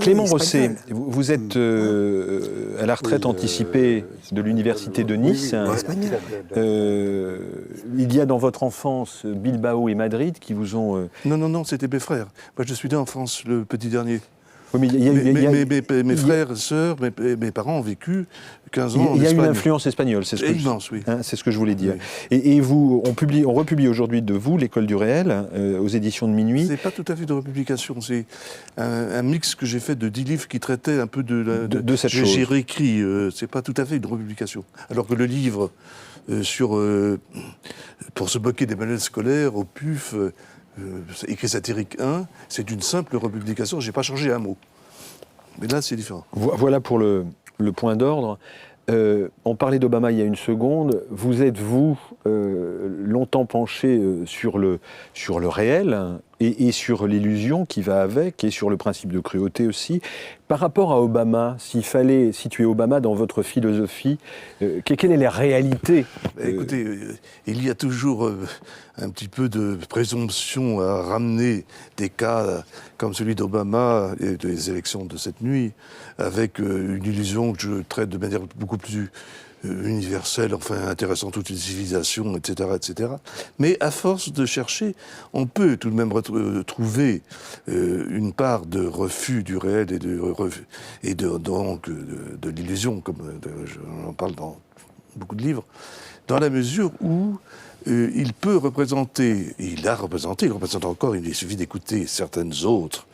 Clément Rosset, vous êtes à la retraite anticipée de l'université de Nice. Il y a dans votre enfance Bilbao et Madrid qui vous ont... Non, c'était mes frères. Moi, je suis né en France, le petit dernier. Oui, mais mes frères, sœurs, mes parents ont vécu 15 ans en Espagne. Il y a une influence espagnole, c'est ce que immense, oui. C'est ce que je voulais dire. Oui. Et vous, on republie aujourd'hui de vous, L'École du réel, aux éditions de Minuit. C'est pas tout à fait de republication, c'est un mix que j'ai fait de 10 livres qui traitaient un peu de cette chose. J'ai réécrit, c'est pas tout à fait une republication. Alors que le livre pour se moquer des manuels scolaires, au PUF, écrit satirique 1, c'est une simple republication, j'ai pas changé un mot. Mais là, c'est différent. Voilà pour le point d'ordre. On parlait d'Obama il y a une seconde. Vous êtes, longtemps penché sur le réel et sur l'illusion qui va avec, et sur le principe de cruauté aussi. Par rapport à Obama, s'il fallait situer Obama dans votre philosophie, quelle est la réalité Écoutez, il y a toujours un petit peu de présomption à ramener des cas comme celui d'Obama et des élections de cette nuit, avec une illusion que je traite de manière beaucoup plus universelle, enfin intéressant toutes les civilisations, etc., etc. Mais à force de chercher, on peut tout de même trouver une part de refus du réel et de l'illusion, comme j'en parle dans beaucoup de livres, dans la mesure où il peut représenter, il représente encore, il suffit d'écouter certaines autres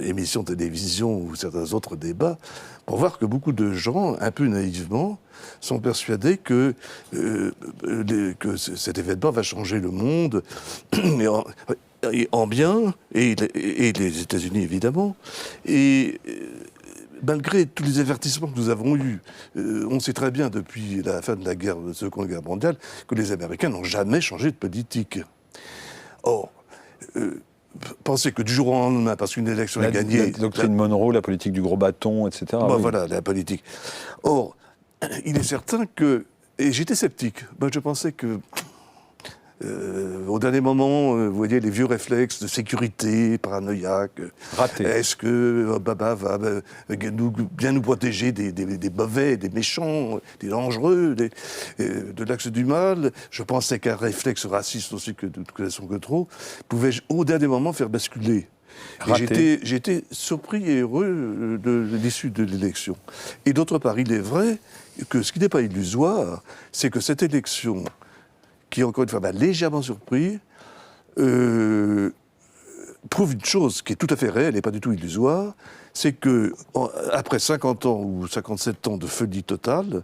émissions de télévision ou certains autres débats pour voir que beaucoup de gens, un peu naïvement, sont persuadés que cet événement va changer le monde, mais en bien, et les États-Unis évidemment, et malgré tous les avertissements que nous avons eus, on sait très bien depuis la fin de la Seconde Guerre mondiale que les Américains n'ont jamais changé de politique. Or, pensez que du jour au lendemain, parce qu'une élection est gagnée... La doctrine Monroe, la politique du gros bâton, etc. Bon, oui. Voilà, la politique. Or, il est certain que... Et j'étais sceptique. Moi, je pensais que... au dernier moment, vous voyez, les vieux réflexes de sécurité, paranoïaques. Raté. Est-ce que Obama va bien nous protéger des mauvais, des méchants, des dangereux, de l'axe du mal? Je pensais qu'un réflexe raciste aussi, que nous connaissons que trop, pouvait au dernier moment faire basculer. J'étais surpris et heureux de l'issue de l'élection. Et d'autre part, il est vrai que ce qui n'est pas illusoire, c'est que cette élection, qui, encore une fois, m'a légèrement surpris, prouve une chose qui est tout à fait réelle et pas du tout illusoire, c'est que, après 50 ans ou 57 ans de folie totale,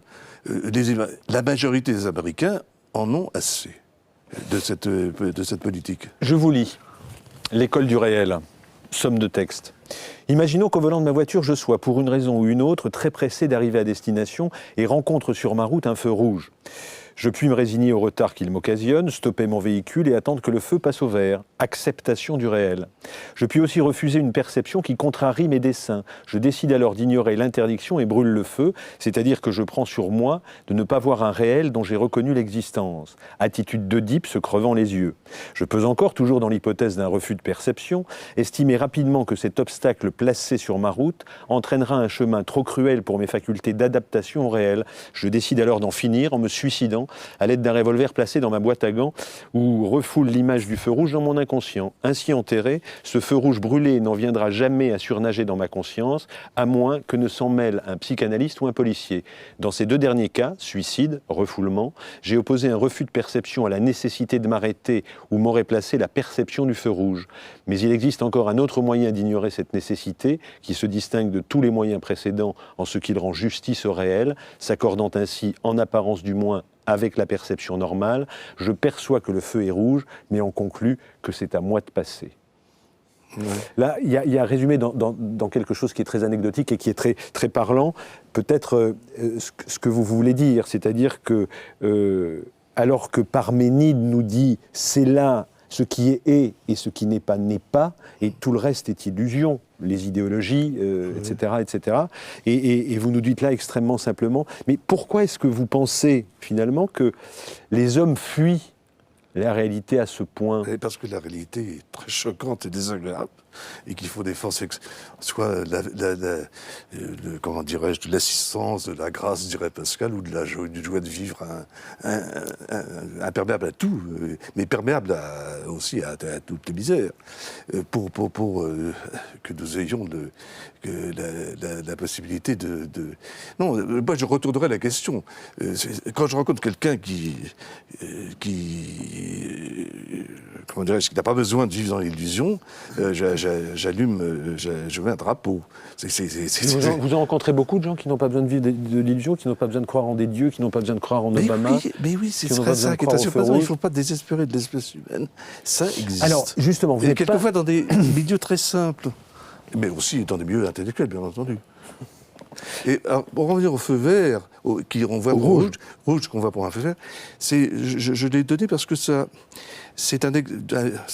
la majorité des Américains en ont assez de cette politique. Je vous lis. L'École du réel. Somme de texte. Imaginons qu'au volant de ma voiture, je sois, pour une raison ou une autre, très pressé d'arriver à destination et rencontre sur ma route un feu rouge. Je puis me résigner au retard qu'il m'occasionne, stopper mon véhicule et attendre que le feu passe au vert. Acceptation du réel. Je puis aussi refuser une perception qui contrarie mes desseins. Je décide alors d'ignorer l'interdiction et brûle le feu, c'est-à-dire que je prends sur moi de ne pas voir un réel dont j'ai reconnu l'existence. Attitude d'Oedipe se crevant les yeux. Je peux encore, toujours dans l'hypothèse d'un refus de perception, estimer rapidement que cet obstacle placé sur ma route entraînera un chemin trop cruel pour mes facultés d'adaptation au réel. Je décide alors d'en finir en me suicidant à l'aide d'un revolver placé dans ma boîte à gants où refoule l'image du feu rouge dans mon inconscient. Ainsi enterré, ce feu rouge brûlé n'en viendra jamais à surnager dans ma conscience, à moins que ne s'en mêle un psychanalyste ou un policier. Dans ces deux derniers cas, suicide, refoulement, j'ai opposé un refus de perception à la nécessité de m'arrêter où m'aurait placé la perception du feu rouge. Mais il existe encore un autre moyen d'ignorer cette nécessité, qui se distingue de tous les moyens précédents en ce qu'il rend justice au réel, s'accordant ainsi, en apparence du moins, avec la perception normale. Je perçois que le feu est rouge, mais on conclut que c'est à moi de passer. Ouais. Là, il y a résumé dans quelque chose qui est très anecdotique et qui est très, très parlant, peut-être ce que vous voulez dire, c'est-à-dire que, alors que Parménide nous dit « c'est là ce qui est et ce qui n'est pas, et tout le reste est illusion », les idéologies, etc., etc. Et vous nous dites là extrêmement simplement, mais pourquoi est-ce que vous pensez finalement que les hommes fuient la réalité à ce point? Parce que la réalité est très choquante et désagréable. et qu'il faut des forces, soit comment dirais-je, de l'assistance, de la grâce, dirait Pascal, ou de la joie de vivre imperméable à tout, mais perméable aussi à toutes les misères, pour que nous ayons la possibilité de... Non, moi je retournerai la question. Quand je rencontre quelqu'un qui comment dirais-je, qui n'a pas besoin de vivre dans l'illusion, je mets un drapeau. Vous en rencontrez beaucoup de gens qui n'ont pas besoin de vivre de l'illusion, qui n'ont pas besoin de croire en des dieux, qui n'ont pas besoin de croire en Obama. Mais oui, c'est ça qui est assez surprenant. Il ne faut pas désespérer de l'espèce humaine. Ça existe. Alors, justement, vous et n'êtes quelquefois dans des milieux très simples, mais aussi dans des milieux intellectuels, bien entendu. Et alors, pour revenir au feu vert, qui renvoie au rouge qu'on voit pour un feu vert, je l'ai donné parce que ça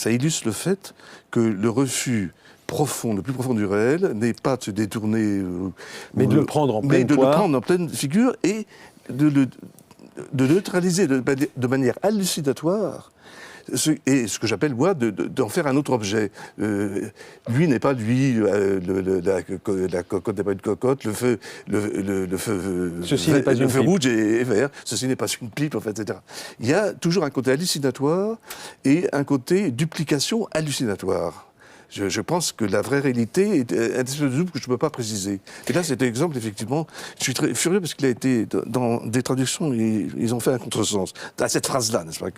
illustre le fait que le refus profond, le plus profond du réel, n'est pas de se détourner... mais de le prendre en pleine de le prendre en pleine figure et de neutraliser de manière hallucinatoire ce que j'appelle, moi, d'en faire un autre objet. Lui n'est pas lui, la cocotte n'est pas une cocotte, le feu rouge est vert, ceci n'est pas une pipe, en fait, etc. Il y a toujours un côté hallucinatoire et un côté duplication hallucinatoire. Je pense que la vraie réalité est un espèce de double que je ne peux pas préciser. Et là, cet exemple, effectivement, je suis très furieux parce qu'il a été, dans des traductions, ils ont fait un contresens. À cette phrase-là, n'est-ce pas,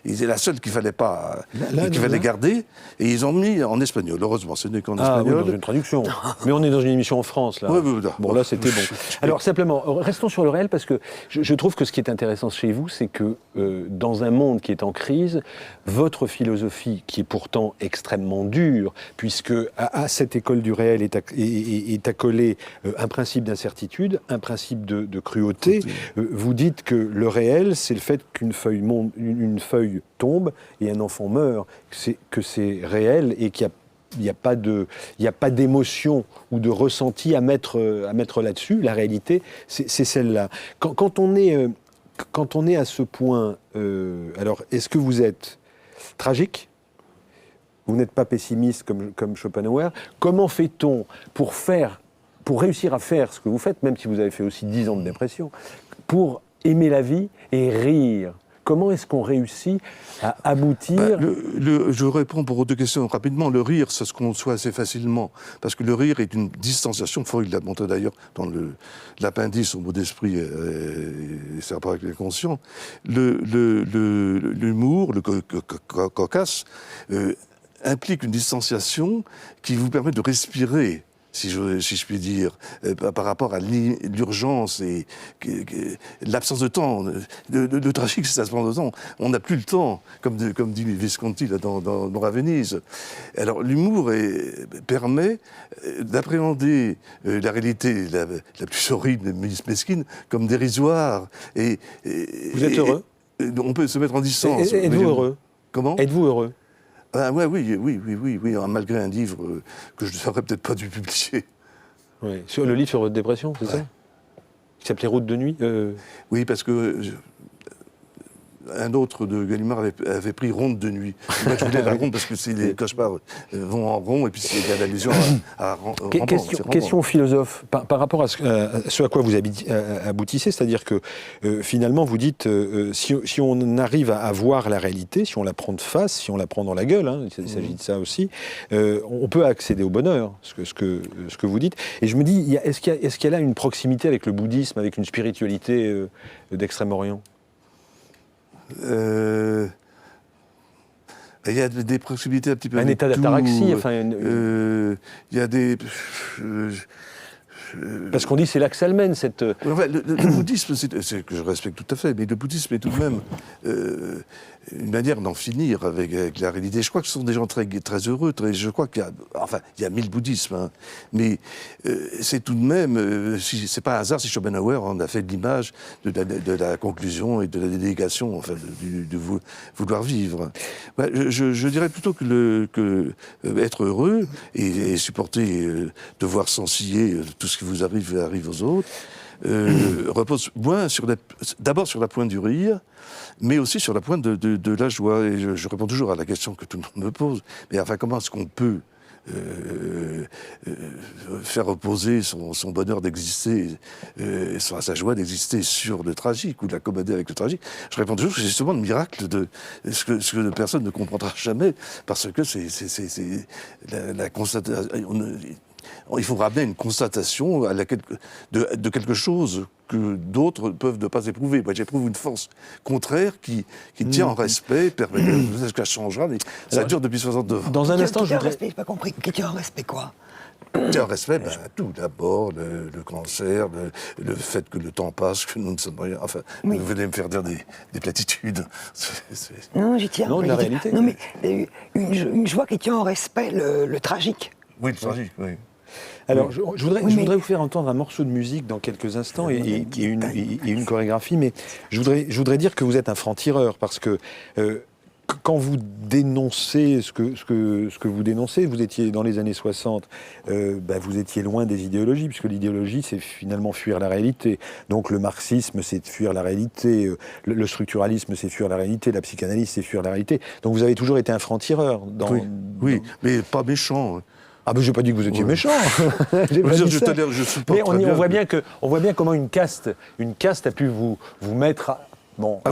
c'est la seule qu'il ne fallait pas, qu'il fallait garder, et ils ont mis en espagnol. Heureusement, ce n'est qu'en espagnol. Oui, dans une traduction. Mais on est dans une émission en France, là. Bon, là, c'était bon. Alors, simplement, restons sur le réel, parce que je trouve que ce qui est intéressant chez vous, c'est que dans un monde qui est en crise, votre philosophie, qui est pourtant extrêmement dure, puisque à cette école du réel est accolé un principe d'incertitude, un principe de cruauté. Vous dites que le réel, c'est le fait qu'une feuille tombe et un enfant meurt, que c'est réel et qu'il n'y a pas d'émotion ou de ressenti à mettre là-dessus. La réalité, c'est celle-là. Quand on est à ce point, alors est-ce que vous êtes tragique ? Vous n'êtes pas pessimiste comme Schopenhauer. Comment fait-on pour réussir à faire ce que vous faites, même si vous avez fait aussi 10 ans de dépression, pour aimer la vie et rire ? Comment est-ce qu'on réussit à aboutir Je réponds pour deux questions rapidement. Le rire, ça se conçoit assez facilement, parce que le rire est une distanciation. Freud l'a montré d'ailleurs dans l'appendice au mot d'esprit et c'est rapport avec l'inconscient. L'humour, le cocasse, implique une distanciation qui vous permet de respirer, si je puis dire, par rapport à l'urgence et l'absence de temps. Le tragique, c'est l'absence de temps. On n'a plus le temps, comme dit Visconti là, dans Venise. Alors l'humour permet d'appréhender la réalité la plus horrible et mesquine comme dérisoire. Vous êtes heureux ? On peut se mettre en distance. Êtes-vous heureux ? Comment ? Êtes-vous heureux ? Oui, malgré un livre que je n'aurais peut-être pas dû publier. Oui. Sur le livre sur votre dépression, c'est ça ? Qui s'appelait Route de nuit Oui, parce que un autre de Gallimard avait pris Ronde de nuit. Moi, je voulais la ronde parce que les cauchemars vont en rond et puis il y a l'allusion à question philosophe, par rapport à ce à quoi vous aboutissez, c'est-à-dire que finalement vous dites si on arrive à voir la réalité, si on la prend de face, si on la prend dans la gueule, il s'agit de ça aussi, on peut accéder au bonheur, ce que vous dites. Et je me dis, est-ce qu'il y a là une proximité avec le bouddhisme, avec une spiritualité d'Extrême-Orient ? Il y a des proximités un petit peu... Un état d'ataraxie, il y a des... Parce qu'on dit c'est là que ça le mène, cette... Enfin, le bouddhisme, c'est que je respecte tout à fait, mais le bouddhisme est tout de même une manière d'en finir avec la réalité. Je crois que ce sont des gens très, très heureux, je crois qu'il y a 1000 bouddhismes, mais c'est tout de même, c'est pas un hasard si Schopenhauer en a fait l'image de la conclusion et de la dénégation, enfin, de vouloir vivre. Je dirais plutôt que être heureux et supporter, devoir s'en scier tout ce qui vous arrive aux autres, repose moins d'abord sur la pointe du rire, mais aussi sur la pointe de la joie. Et je réponds toujours à la question que tout le monde me pose. Mais enfin, comment est-ce qu'on peut faire reposer son bonheur d'exister, sa joie d'exister sur le tragique ou de l'accommoder avec le tragique. Je réponds toujours que c'est justement le miracle de ce que personne ne comprendra jamais, parce que c'est la constatation. Il faut ramener une constatation de quelque chose que d'autres peuvent ne pas éprouver. Moi, j'éprouve une force contraire qui tient en respect, peut-être qu'elle changera, mais ça dure depuis 62 ans. Dans un instant, je voudrais... respect, j'ai pas compris. Qui tient en respect quoi? Tient en respect, tout. D'abord, le cancer, le fait que le temps passe, que nous ne sommes rien. Enfin, Oui. vous venez me faire dire des platitudes. Non, j'y tiens. Non, de la réalité. Non, mais une joie qui tient en respect le tragique. Oui, le tragique, oui. Alors, je voudrais vous faire entendre un morceau de musique dans quelques instants et une chorégraphie, mais je voudrais dire que vous êtes un franc-tireur, parce que quand vous dénoncez ce que vous dénoncez, vous étiez dans les années 60, vous étiez loin des idéologies, puisque l'idéologie, c'est finalement fuir la réalité. Donc le marxisme, c'est fuir la réalité, le structuralisme, c'est fuir la réalité, la psychanalyse, c'est fuir la réalité. Donc vous avez toujours été un franc-tireur. Oui, mais pas méchant. Ah ben j'ai pas dit que vous étiez méchant. J'ai pas dit ça. Mais on voit bien comment une caste a pu vous mettre un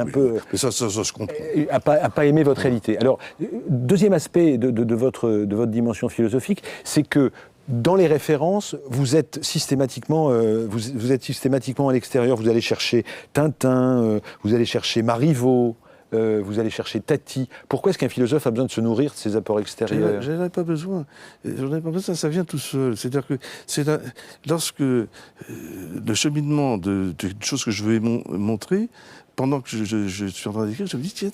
peu. Mais ça se comprend. À pas aimer votre réalité. Alors deuxième aspect de votre dimension philosophique, c'est que dans les références, vous êtes systématiquement à l'extérieur. Vous allez chercher Tintin, vous allez chercher Marivaux. Vous allez chercher Tati. Pourquoi est-ce qu'un philosophe a besoin de se nourrir de ses apports extérieurs? J'en ai pas besoin. Ça vient tout seul. C'est-à-dire que lorsque le cheminement de choses que je veux montrer, pendant que je suis en train d'écrire, je me dis, tiens,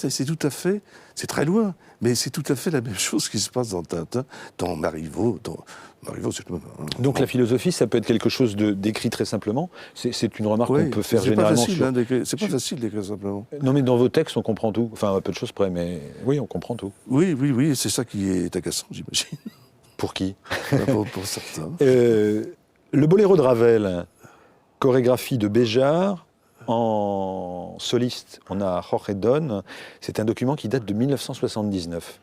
c'est très loin, mais c'est tout à fait la même chose qui se passe dans Tintin, dans Marivaux, c'est tout. Donc la philosophie, ça peut être quelque chose d'écrit très simplement. C'est une remarque qu'on peut faire généralement. C'est pas facile d'écrire simplement. Non, mais dans vos textes, on comprend tout. Enfin, à peu de choses près, mais oui, on comprend tout. Oui, c'est ça qui est agaçant, j'imagine. Pour qui? Pour certains. Le boléro de Ravel, chorégraphie de Béjart. En soliste, on a Jorge Don. C'est un document qui date de 1979.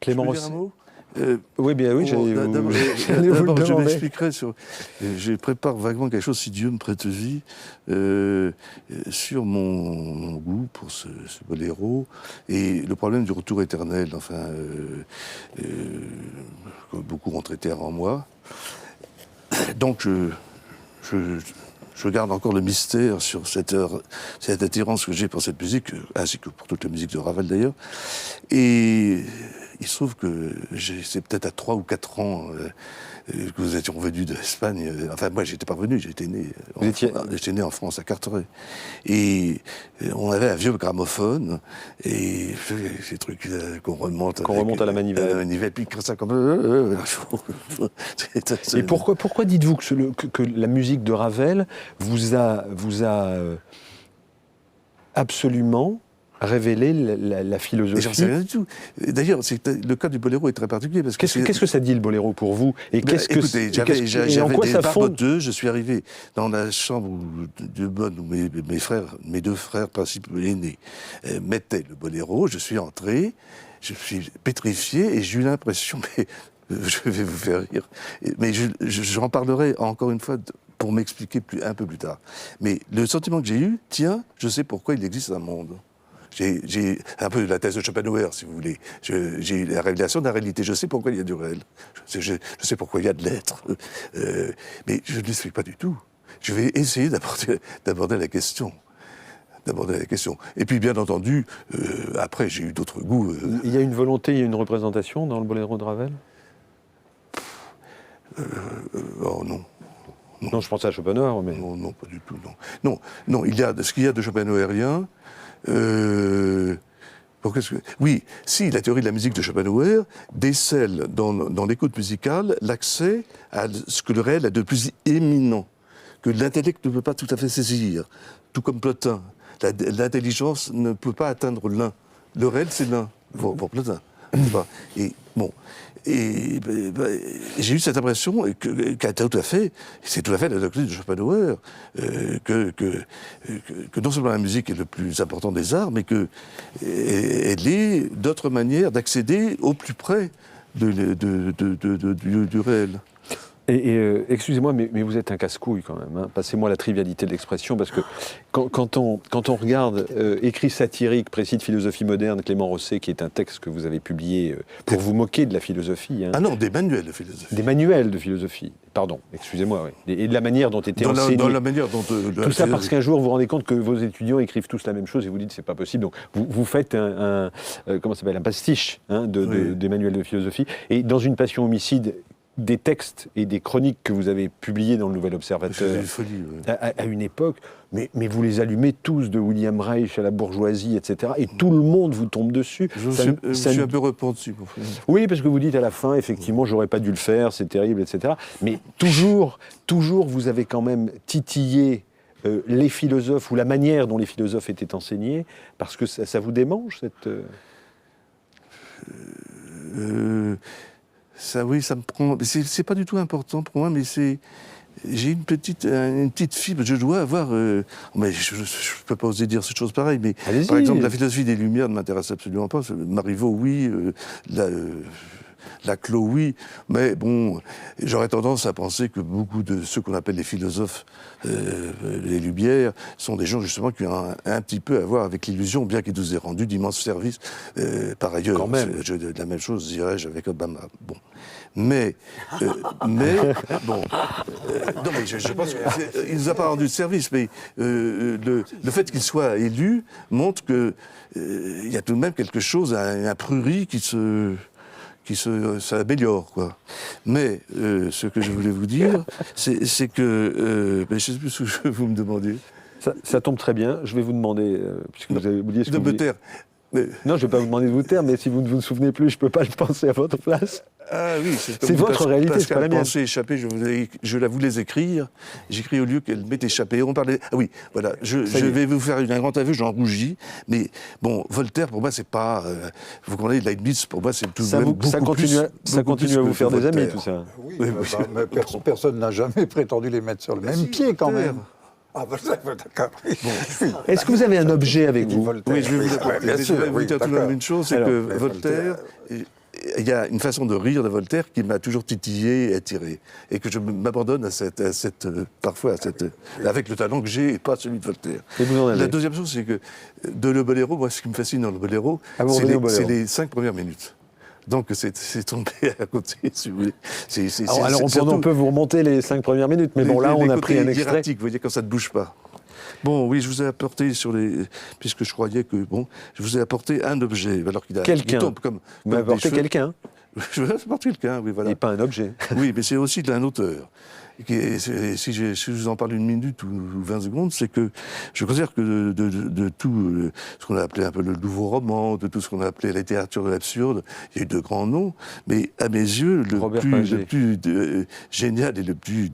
Clément Rosset. Oui, bien oui, D'abord, je m'expliquerai je prépare vaguement quelque chose, si Dieu me prête vie, sur mon goût pour ce boléro et le problème du retour éternel, que beaucoup ont traité avant moi. Donc, je garde encore le mystère sur cette attirance que j'ai pour cette musique, ainsi que pour toute la musique de Ravel d'ailleurs. Et il se trouve que c'est peut-être à 3 ou 4 ans que nous étions venus d'Espagne. Enfin, moi, j'étais pas venu, j'étais né en France, à Carteret. Et on avait un vieux gramophone, et ces trucs qu'on remonte à la manivelle. À la manivelle, puis ça comme... Et pourquoi dites-vous que la musique de Ravel vous a absolument révéler la philosophie? J'en sais rien du tout. D'ailleurs, le cas du boléro est très particulier. Qu'est-ce que ça dit le boléro pour vous? Et écoutez, j'avais des barboteux, je suis arrivé dans la chambre de bonne où mes deux frères principaux aînés mettaient le boléro, je suis entré, je suis pétrifié et j'ai eu l'impression, mais je vais vous faire rire. Mais j'en parlerai encore une fois pour m'expliquer un peu plus tard. Mais le sentiment que j'ai eu, tiens, je sais pourquoi il existe un monde. J'ai un peu la thèse de Schopenhauer, si vous voulez. J'ai eu la révélation de la réalité. Je sais pourquoi il y a du réel. Je sais pourquoi il y a de l'être. Mais je ne l'explique pas du tout. Je vais essayer d'aborder la question. Et puis, bien entendu, après, j'ai eu d'autres goûts. Il y a une volonté, il y a une représentation dans le Boléro de Ravel ? Oh non. Non, je pensais à Schopenhauer, mais... Non, pas du tout, non. Non, ce qu'il y a de Schopenhauerien... Oui, si, la théorie de la musique de Schopenhauer décèle dans l'écoute musicale l'accès à ce que le réel a de plus éminent, que l'intellect ne peut pas tout à fait saisir, tout comme Plotin. L'intelligence ne peut pas atteindre l'un. Le réel, c'est l'un, pour Plotin. Et bon, j'ai eu cette impression c'est tout à fait la doctrine de Schopenhauer, que non seulement la musique est le plus important des arts, mais qu'elle est d'autres manières d'accéder au plus près du réel. Excusez-moi, mais vous êtes un casse-couille quand même. Hein. Passez-moi la trivialité de l'expression, parce que quand on regarde Écrits satiriques, précis de philosophie moderne, Clément Rosset, qui est un texte que vous avez publié pour vous moquer de la philosophie. Hein. Ah non, des manuels de philosophie. Des manuels de philosophie, pardon, excusez-moi, oui. Et de la manière dont était enseigné. Dans la manière dont... Tout ça parce qu'un jour, vous vous rendez compte que vos étudiants écrivent tous la même chose et vous dites c'est pas possible. Donc vous faites un pastiche des manuels de philosophie. Et dans Une passion homicide, des textes et des chroniques que vous avez publiés dans le Nouvel Observateur à une époque, mais vous les allumez tous, de William Reich à la bourgeoisie, etc. Et tout le monde vous tombe dessus. Je suis un peu repenti. Oui, parce que vous dites à la fin, effectivement, j'aurais pas dû le faire, c'est terrible, etc. Mais toujours, vous avez quand même titillé les philosophes ou la manière dont les philosophes étaient enseignés, parce que ça vous démange, cette... Ça, oui, ça me prend... C'est pas du tout important pour moi, mais j'ai une petite fibre. Je dois avoir... mais je peux pas oser dire cette chose pareille, mais allez-y. Par exemple, la philosophie des Lumières ne m'intéresse absolument pas. Marivaux, oui. Laclos, oui, mais bon, j'aurais tendance à penser que beaucoup de ceux qu'on appelle les philosophes, les Lumières, sont des gens justement qui ont un petit peu à voir avec l'illusion, bien qu'ils nous aient rendu d'immenses services. Par ailleurs, quand même. La même chose, dirais-je, avec Obama. Bon. Mais bon, non, mais je pense qu'il ne nous a pas rendu de service, mais le fait qu'il soit élu montre qu'il y a tout de même quelque chose, un prurit qui s'améliore, quoi. Mais ce que je voulais vous dire, c'est que... je ne sais plus ce que vous me demandez. Ça tombe très bien. Je vais vous demander, puisque vous avez oublié ce que de me taire. Mais... Non, je ne vais pas vous demander de vous taire, mais si vous ne vous souvenez plus, je ne peux pas le penser à votre place. Ah oui, c'est votre réalité, c'est pas la mienne. Pensée échappée, je la voulais écrire. J'écris au lieu qu'elle m'ait échappé. On parlait... Ah oui, voilà, je vais vous faire un grand aveu, j'en rougis. Mais bon, Voltaire, pour moi, c'est pas... vous comprenez, Leibniz, pour moi, c'est tout de même beaucoup ça continue à vous faire des amis, tout ça. Oui, mais personne n'a jamais prétendu les mettre sur le même pied, quand même. Ah, bah, d'accord. Bon, est-ce que vous avez un objet avec vous? Oui, je vais vous dire tout de même une chose, c'est que Voltaire... Il y a une façon de rire de Voltaire qui m'a toujours titillé et attiré. Et que je m'abandonne parfois avec le talent que j'ai et pas celui de Voltaire. Et vous en avez. La deuxième chose, c'est que le boléro, moi, ce qui me fascine dans le boléro, c'est les 5 premières minutes. Donc c'est tombé à côté, si vous voulez. Alors on peut vous remonter les 5 premières minutes, mais bon, là, on a pris un extrait. Vous voyez, quand ça ne bouge pas. Bon, oui, je vous ai apporté puisque je croyais que, je vous ai apporté un objet, alors qu'il tombe comme... Vous m'avez apporté quelqu'un. Je vous ai apporté quelqu'un, oui, voilà. Et pas un objet. Oui, mais c'est aussi d'un auteur. Si je vous en parle une minute ou 20 secondes, c'est que je considère que de tout ce qu'on a appelé un peu le nouveau roman, de tout ce qu'on a appelé la littérature de l'absurde, il y a eu de grands noms, mais à mes yeux, le plus génial et le plus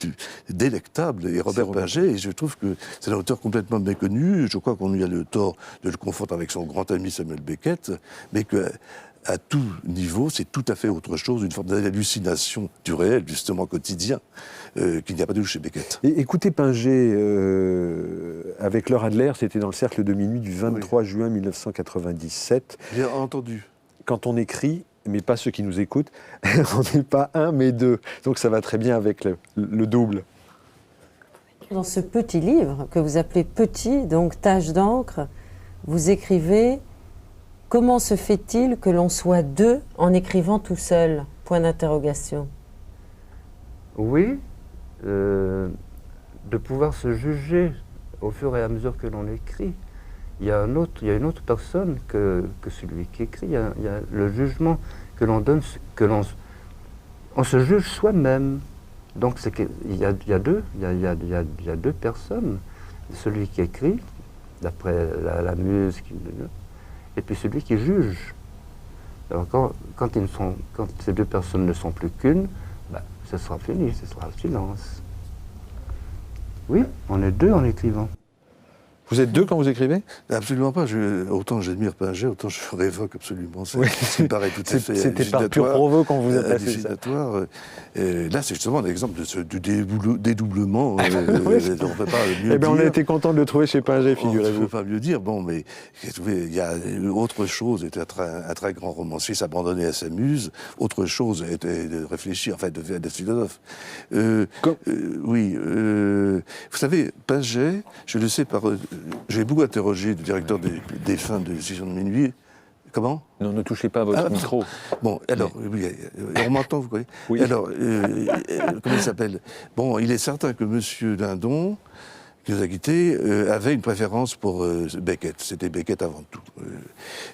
délectable est Robert Pinget, et je trouve que c'est un auteur complètement méconnu. Je crois qu'on a eu le tort de le confondre avec son grand ami Samuel Beckett, mais que... à tout niveau, c'est tout à fait autre chose, une forme d'hallucination du réel, justement quotidien, qu'il n'y a pas de chez Beckett. Et écoutez Pinget, avec Laure Adler, c'était dans le Cercle de Minuit du 23 juin 1997. J'ai entendu. Quand on écrit, mais pas ceux qui nous écoutent. On n'est pas un, mais deux. Donc ça va très bien avec le double. Dans ce petit livre, que vous appelez petit, donc tache d'encre, vous écrivez « Comment se fait-il que l'on soit deux en écrivant tout seul ?» Point d'interrogation. Oui, de pouvoir se juger au fur et à mesure que l'on écrit. Il y a une autre personne que celui qui écrit. Il y a le jugement que l'on donne, on se juge soi-même. Donc il y a deux personnes. Celui qui écrit, d'après la muse, et puis celui qui juge. Alors quand ces deux personnes ne sont plus qu'une, ce sera fini, ce sera le silence. Oui, on est deux en écrivant. Vous êtes deux quand vous écrivez? Absolument pas. Autant j'admire Pinget, autant je révoque absolument ça. Oui. Ça me paraît tout à fait C'était par pur provo quand vous a passé ça. Là, c'est justement l'exemple du dédoublement. On ne peut pas mieux dire. On a été content de le trouver chez Pinget, figurez-vous. On ne peut pas mieux dire. Bon, mais il y a autre chose. Était un très grand romancier, s'abandonner à sa muse. Autre chose était de réfléchir, enfin, de faire des philosophes. Oui. Vous savez, Pinget, je le sais par... J'ai beaucoup interrogé le directeur des fins de Décision de minuit. Comment? Non, ne touchez pas à votre micro. Bon, alors, on m'entend, vous voyez? Oui. Alors, comment il s'appelle? Bon, il est certain que M. Dindon, qui nous a quittés, avait une préférence pour Beckett. C'était Beckett avant tout.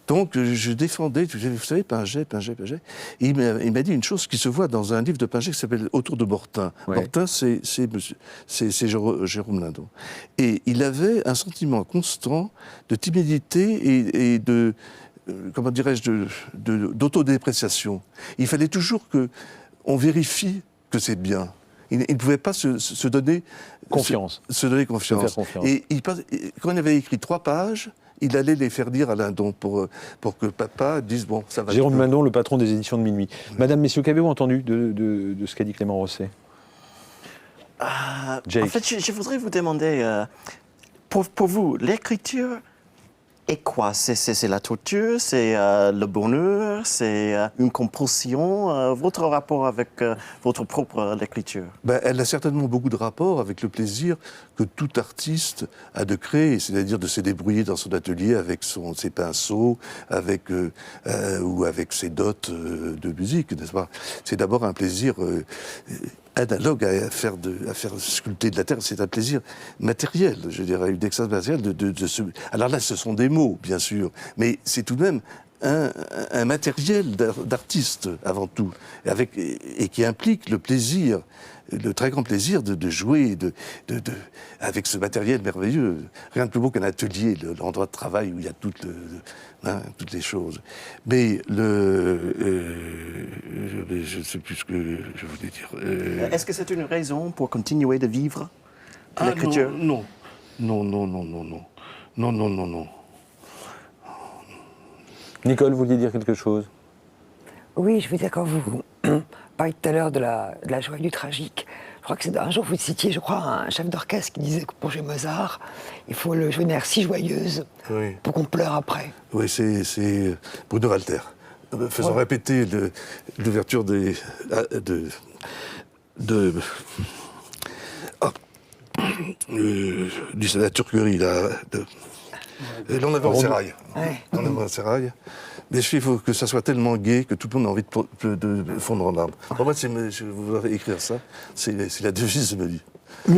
Donc, je défendais, vous savez, Pinget. Il m'a dit une chose qui se voit dans un livre de Pinget qui s'appelle Autour de Mortain. Ouais. Mortain, c'est Jérôme Dindon. Et il avait un sentiment constant de timidité et de, comment dirais-je, d'autodépréciation. Il fallait toujours qu'on vérifie que c'est bien. Il ne pouvait pas se donner confiance. Se donner confiance. Et quand il avait écrit 3 pages, il allait les faire dire à Dindon pour que papa dise bon, ça va. Jérôme Dindon, le patron des éditions de Minuit. Madame, messieurs, qu'avez-vous entendu de ce qu'a dit Clément Rosset? En fait, je voudrais vous demander, pour vous, l'écriture est quoi? C'est la torture, c'est le bonheur, c'est une compulsion. Votre rapport avec votre propre lecture? Elle a certainement beaucoup de rapport avec le plaisir que tout artiste a de créer, c'est-à-dire de se débrouiller dans son atelier avec ses pinceaux, ou avec ses dots de musique, n'est-ce pas? C'est d'abord un plaisir analogue à faire sculpter de la terre, c'est un plaisir matériel, je dirais, une extase matérielle Alors là, ce sont des mots, bien sûr, mais c'est tout de même un matériel d'artiste, avant tout, et qui implique le plaisir, le très grand plaisir de jouer avec ce matériel merveilleux. Rien de plus beau qu'un atelier, l'endroit de travail où il y a toutes les choses. Mais je ne sais plus ce que je voulais dire. Est-ce que c'est une raison pour continuer de vivre l'écriture? Non. Nicole, vous vouliez dire quelque chose? Oui, je veux dire, quand vous parliez tout à l'heure de la joie et du tragique, je crois que c'est un jour vous citiez, je crois, un chef d'orchestre qui disait que pour jouer Mozart, il faut le jouer d'une air si joyeuse pour qu'on pleure après. Oui, c'est Bruno Walter. Faisant répéter l'ouverture du la Turquerie, là. L'on avait en sérail. Mais il faut que ça soit tellement gai que tout le monde a envie de fondre en larmes. Pour moi, je voudrais écrire ça. C'est la devise de ma vie.